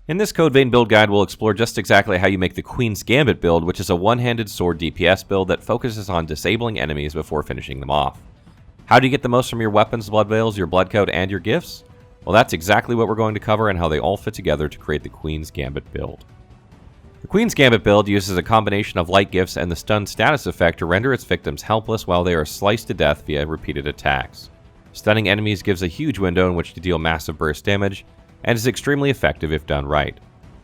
In this Code Vein build guide, we'll explore just exactly how you make the Queen's Gambit build, which is a one-handed sword DPS build that focuses on disabling enemies before finishing them off. How do you get the most from your weapons, blood veils, your blood code, and your gifts? Well, that's exactly what we're going to cover and how they all fit together to create the Queen's Gambit build. The Queen's Gambit build uses a combination of light gifts and the stun status effect to render its victims helpless while they are sliced to death via repeated attacks. Stunning enemies gives a huge window in which to deal massive burst damage, and is extremely effective if done right.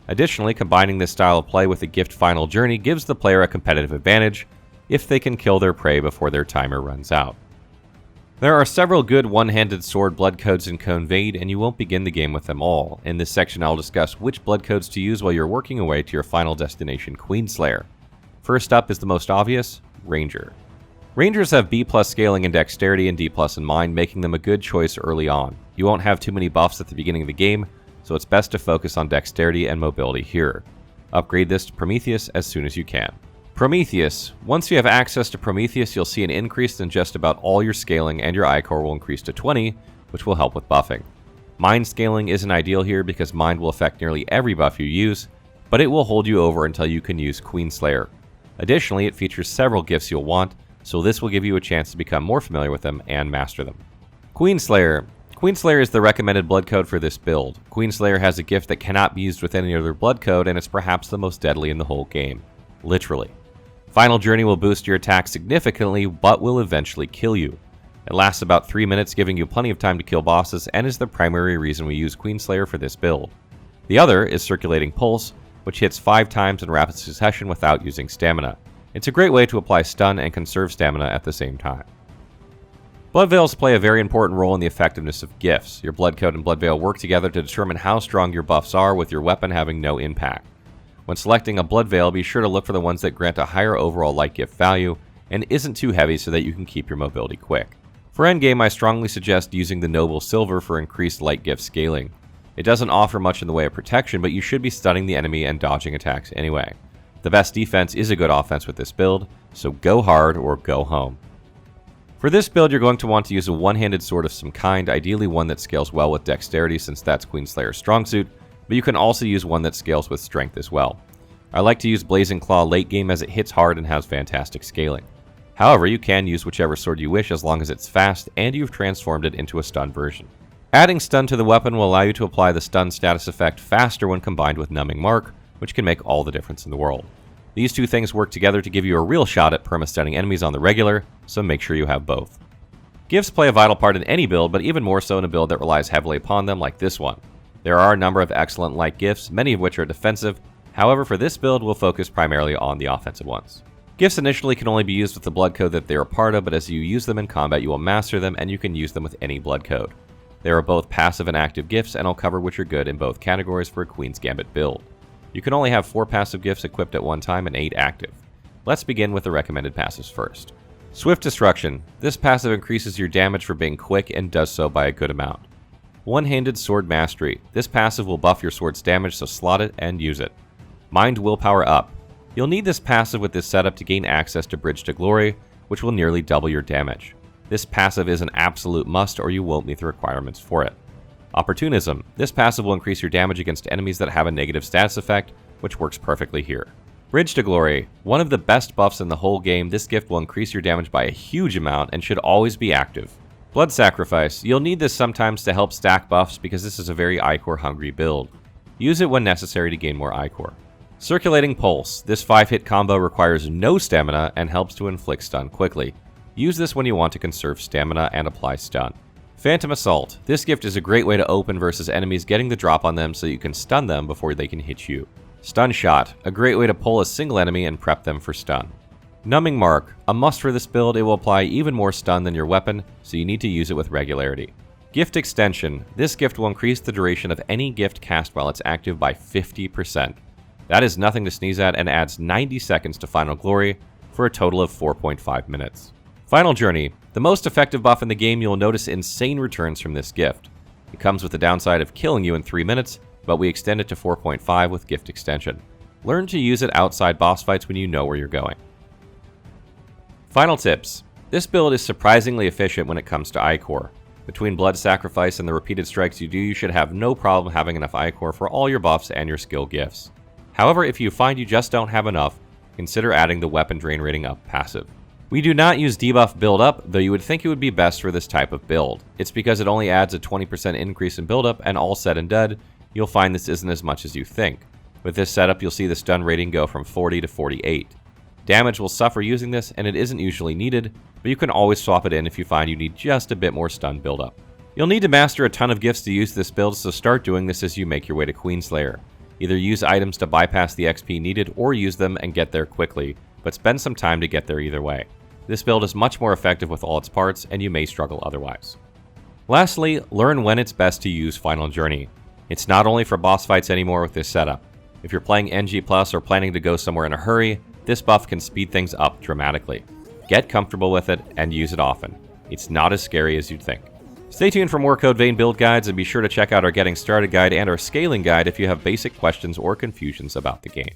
Additionally, combining this style of play with the gift Final Journey gives the player a competitive advantage if they can kill their prey before their timer runs out. There are several good one-handed sword blood codes in Code Vein, and you won't begin the game with them all. In this section, I'll discuss which blood codes to use while you're working away to your final destination, Queenslayer. First up is the most obvious, Ranger. Rangers have B+ scaling in dexterity and D+ in mind, making them a good choice early on. You won't have too many buffs at the beginning of the game, so it's best to focus on dexterity and mobility here. Upgrade this to Prometheus as soon as you can. Prometheus. Once you have access to Prometheus, you'll see an increase in just about all your scaling, and your iCore will increase to 20, which will help with buffing. Mind scaling isn't ideal here because Mind will affect nearly every buff you use, but it will hold you over until you can use Queenslayer. Additionally, it features several gifts you'll want, so this will give you a chance to become more familiar with them and master them. Queenslayer. Queenslayer is the recommended blood code for this build. Queenslayer has a gift that cannot be used with any other blood code, and it's perhaps the most deadly in the whole game. Literally. Final Journey will boost your attack significantly, but will eventually kill you. It lasts about 3 minutes, giving you plenty of time to kill bosses, and is the primary reason we use Queenslayer for this build. The other is Circulating Pulse, which hits 5 times in rapid succession without using stamina. It's a great way to apply stun and conserve stamina at the same time. Blood veils play a very important role in the effectiveness of gifts. Your blood code and blood veil work together to determine how strong your buffs are, with your weapon having no impact. When selecting a blood veil, be sure to look for the ones that grant a higher overall light gift value and isn't too heavy so that you can keep your mobility quick. For endgame, I strongly suggest using the Noble Silver for increased light gift scaling. It doesn't offer much in the way of protection, but you should be stunning the enemy and dodging attacks anyway. The best defense is a good offense with this build, so go hard or go home. For this build, you're going to want to use a one-handed sword of some kind, ideally one that scales well with dexterity since that's Queenslayer's strong suit, but you can also use one that scales with strength as well. I like to use Blazing Claw late game as it hits hard and has fantastic scaling. However, you can use whichever sword you wish as long as it's fast and you've transformed it into a stun version. Adding stun to the weapon will allow you to apply the stun status effect faster when combined with Numbing Mark, which can make all the difference in the world. These two things work together to give you a real shot at perma-stunning enemies on the regular, so make sure you have both. Gifts play a vital part in any build, but even more so in a build that relies heavily upon them like this one. There are a number of excellent light gifts, many of which are defensive. However, for this build, we'll focus primarily on the offensive ones. Gifts initially can only be used with the blood code that they are part of, but as you use them in combat, you will master them, and you can use them with any blood code. There are both passive and active gifts, and I'll cover which are good in both categories for a Queen's Gambit build. You can only have 4 passive gifts equipped at one time and 8 active. Let's begin with the recommended passives first. Swift Destruction. This passive increases your damage for being quick and does so by a good amount. One-handed Sword Mastery. This passive will buff your sword's damage, so slot it and use it. Mind Willpower Up. You'll need this passive with this setup to gain access to Bridge to Glory, which will nearly double your damage. This passive is an absolute must or you won't meet the requirements for it. Opportunism. This passive will increase your damage against enemies that have a negative status effect, which works perfectly here. Bridge to Glory. One of the best buffs in the whole game, this gift will increase your damage by a huge amount and should always be active. Blood Sacrifice. You'll need this sometimes to help stack buffs because this is a very iCore hungry build. Use it when necessary to gain more iCore. Circulating Pulse. This 5-hit combo requires no stamina and helps to inflict stun quickly. Use this when you want to conserve stamina and apply stun. Phantom Assault. This gift is a great way to open versus enemies, getting the drop on them so you can stun them before they can hit you. Stun Shot. A great way to pull a single enemy and prep them for stun. Numbing Mark. A must for this build, it will apply even more stun than your weapon, so you need to use it with regularity. Gift Extension. This gift will increase the duration of any gift cast while it's active by 50%. That is nothing to sneeze at and adds 90 seconds to Final Glory for a total of 4.5 minutes. Final Journey. The most effective buff in the game, you'll notice insane returns from this gift. It comes with the downside of killing you in 3 minutes, but we extend it to 4.5 with Gift Extension. Learn to use it outside boss fights when you know where you're going. Final tips. This build is surprisingly efficient when it comes to iCore. Between blood sacrifice and the repeated strikes you do, you should have no problem having enough Ichor for all your buffs and your skill gifts. However, if you find you just don't have enough, consider adding the weapon drain rating up passive. We do not use debuff build up, though you would think it would be best for this type of build. It's because it only adds a 20% increase in build up, and all said and done, you'll find this isn't as much as you think. With this setup, you'll see the stun rating go from 40 to 48. Damage will suffer using this, and it isn't usually needed, but you can always swap it in if you find you need just a bit more stun build up. You'll need to master a ton of gifts to use this build, so start doing this as you make your way to Queenslayer. Either use items to bypass the XP needed, or use them and get there quickly, but spend some time to get there either way. This build is much more effective with all its parts, and you may struggle otherwise. Lastly, learn when it's best to use Final Journey. It's not only for boss fights anymore with this setup. If you're playing NG+ or planning to go somewhere in a hurry, this buff can speed things up dramatically. Get comfortable with it and use it often. It's not as scary as you'd think. Stay tuned for more Code Vein build guides, and be sure to check out our Getting Started guide and our Scaling guide if you have basic questions or confusions about the game.